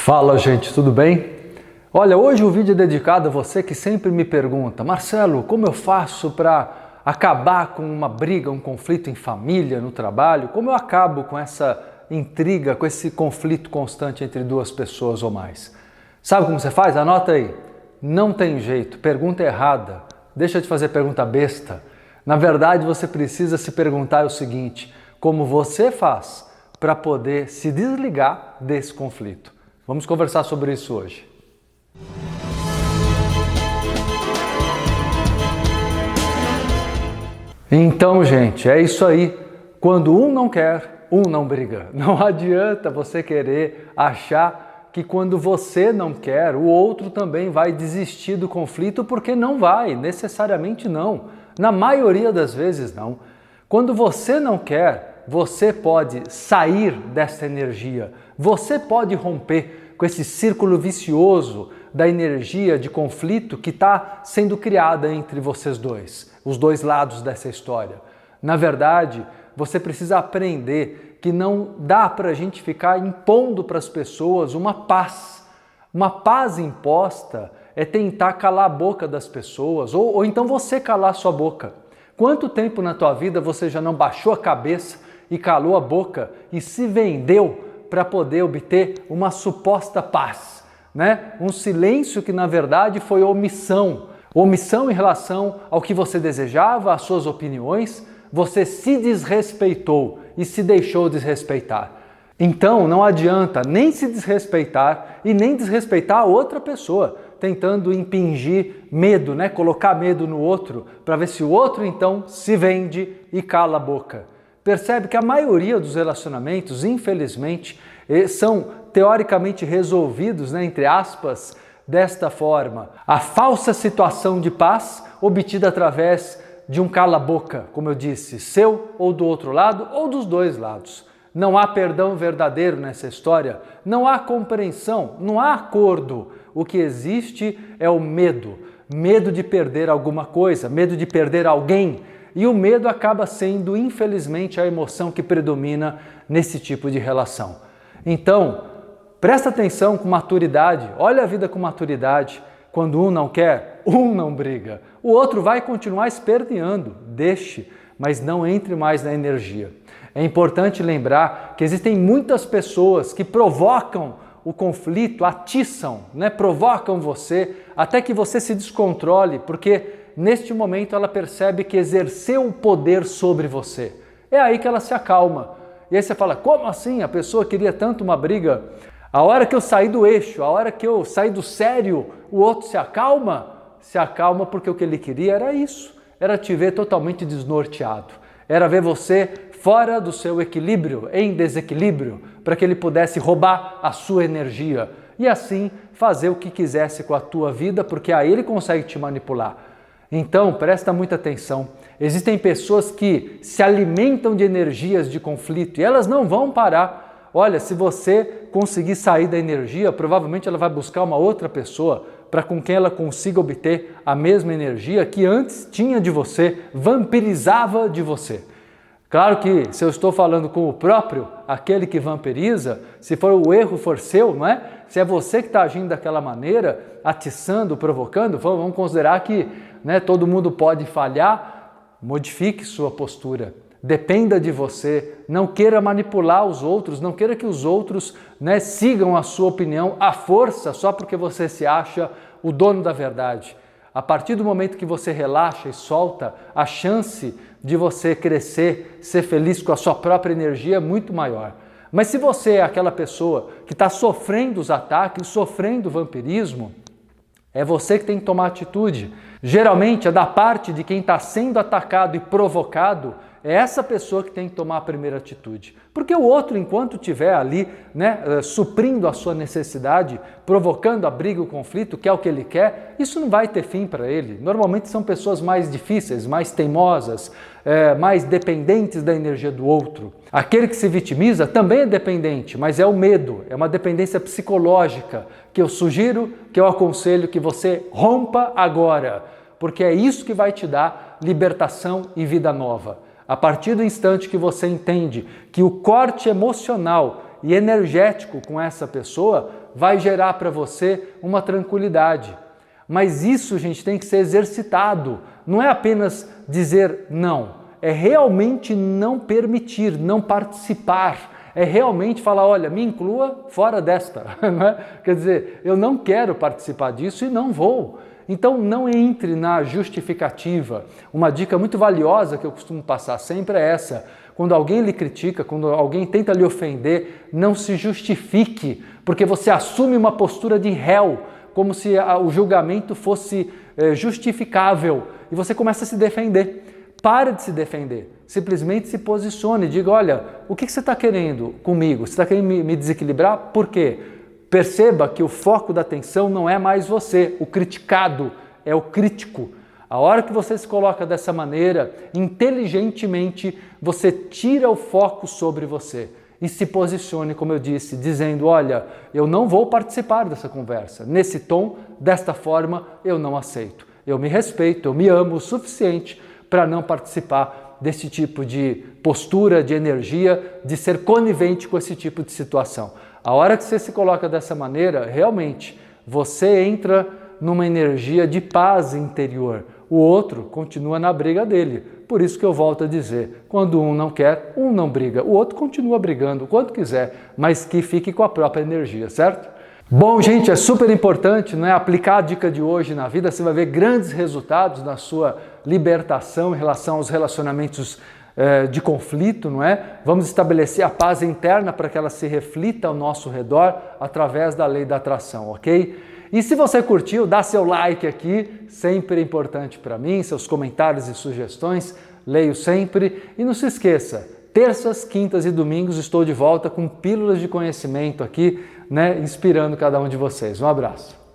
Fala, gente, tudo bem? Olha, hoje o vídeo é dedicado a você que sempre me pergunta: Marcelo, como eu faço para acabar com uma briga, um conflito em família, no trabalho? Como eu acabo com essa intriga, com esse conflito constante entre duas pessoas ou mais? Sabe como você faz? Anota aí. Não tem jeito, pergunta errada. Deixa de fazer pergunta besta. Na verdade, você precisa se perguntar o seguinte: como você faz para poder se desligar desse conflito? Vamos conversar sobre isso hoje. Então, gente, é isso aí. Quando um não quer, um não briga. Não adianta você querer achar que quando você não quer, o outro também vai desistir do conflito, porque não vai, necessariamente não. Na maioria das vezes não. Quando você não quer, você pode sair dessa energia, você pode romper com esse círculo vicioso da energia de conflito que está sendo criada entre vocês dois, os dois lados dessa história. Na verdade, você precisa aprender que não dá para a gente ficar impondo para as pessoas uma paz. Uma paz imposta é tentar calar a boca das pessoas, ou então você calar a sua boca. Quanto tempo na tua vida você já não baixou a cabeça e calou a boca e se vendeu para poder obter uma suposta paz, né? Um silêncio que na verdade foi omissão. Omissão em relação ao que você desejava, às suas opiniões. Você se desrespeitou e se deixou desrespeitar. Então não adianta nem se desrespeitar e nem desrespeitar a outra pessoa, tentando impingir medo, né? Colocar medo no outro, para ver se o outro então se vende e cala a boca. Percebe que a maioria dos relacionamentos, infelizmente, são teoricamente resolvidos, né, entre aspas, desta forma. A falsa situação de paz obtida através de um cala-boca, como eu disse, seu ou do outro lado, ou dos dois lados. Não há perdão verdadeiro nessa história, não há compreensão, não há acordo. O que existe é o medo. Medo de perder alguma coisa, medo de perder alguém. E o medo acaba sendo, infelizmente, a emoção que predomina nesse tipo de relação. Então, presta atenção com maturidade, olha a vida com maturidade. Quando um não quer, um não briga. O outro vai continuar esperneando, deixe, mas não entre mais na energia. É importante lembrar que existem muitas pessoas que provocam o conflito, atiçam, né? Provocam você até que você se descontrole, porque neste momento ela percebe que exerceu o poder sobre você. É aí que ela se acalma. E aí você fala: como assim? A pessoa queria tanto uma briga. A hora que eu saí do eixo, a hora que eu saí do sério, o outro se acalma? Se acalma porque o que ele queria era isso. Era te ver totalmente desnorteado. Era ver você fora do seu equilíbrio, em desequilíbrio, para que ele pudesse roubar a sua energia. E assim fazer o que quisesse com a tua vida, porque aí ele consegue te manipular. Então, presta muita atenção. Existem pessoas que se alimentam de energias de conflito e elas não vão parar. Olha, se você conseguir sair da energia, provavelmente ela vai buscar uma outra pessoa para com quem ela consiga obter a mesma energia que antes tinha de você, vampirizava de você. Claro que se eu estou falando com o próprio, aquele que vampiriza, se for o erro for seu, não é? Se é você que está agindo daquela maneira, atiçando, provocando, vamos considerar que, né, todo mundo pode falhar. Modifique sua postura, dependa de você, não queira manipular os outros, não queira que os outros, né, sigam a sua opinião à força só porque você se acha o dono da verdade. A partir do momento que você relaxa e solta, a chance de você crescer, ser feliz com a sua própria energia é muito maior. Mas se você é aquela pessoa que está sofrendo os ataques, sofrendo o vampirismo, é você que tem que tomar atitude. Geralmente é da parte de quem está sendo atacado e provocado, é essa pessoa que tem que tomar a primeira atitude. Porque o outro, enquanto estiver ali, né, suprindo a sua necessidade, provocando a briga e o conflito, que é o que ele quer, isso não vai ter fim para ele. Normalmente são pessoas mais difíceis, mais teimosas, mais dependentes da energia do outro. Aquele que se vitimiza também é dependente, mas é o medo, é uma dependência psicológica que eu sugiro, que eu aconselho que você rompa agora, porque é isso que vai te dar libertação e vida nova. A partir do instante que você entende que o corte emocional e energético com essa pessoa vai gerar para você uma tranquilidade. Mas isso, gente, tem que ser exercitado. Não é apenas dizer não, é realmente não permitir, não participar. É realmente falar, olha, me inclua fora desta. Não é? Quer dizer, eu não quero participar disso e não vou. Então não entre na justificativa. Uma dica muito valiosa que eu costumo passar sempre é essa. Quando alguém lhe critica, quando alguém tenta lhe ofender, não se justifique, porque você assume uma postura de réu, como se o julgamento fosse justificável, e você começa a se defender. Para de se defender, simplesmente se posicione e diga, olha, o que você está querendo comigo? Você está querendo me desequilibrar? Por quê? Perceba que o foco da atenção não é mais você, o criticado, é o crítico. A hora que você se coloca dessa maneira, inteligentemente, você tira o foco sobre você e se posicione, como eu disse, dizendo, olha, eu não vou participar dessa conversa. Nesse tom, desta forma, eu não aceito. Eu me respeito, eu me amo o suficiente para não participar desse tipo de postura, de energia, de ser conivente com esse tipo de situação. A hora que você se coloca dessa maneira, realmente, você entra numa energia de paz interior. O outro continua na briga dele. Por isso que eu volto a dizer, quando um não quer, um não briga. O outro continua brigando quanto quiser, mas que fique com a própria energia, certo? Bom, gente, é super importante, não é? Aplicar a dica de hoje na vida, você vai ver grandes resultados na sua libertação em relação aos relacionamentos de conflito, não é? Vamos estabelecer a paz interna para que ela se reflita ao nosso redor através da lei da atração, ok? E se você curtiu, dá seu like aqui, sempre importante para mim, seus comentários e sugestões, leio sempre. E não se esqueça, terças, quintas e domingos estou de volta com pílulas de conhecimento aqui, né, inspirando cada um de vocês. Um abraço.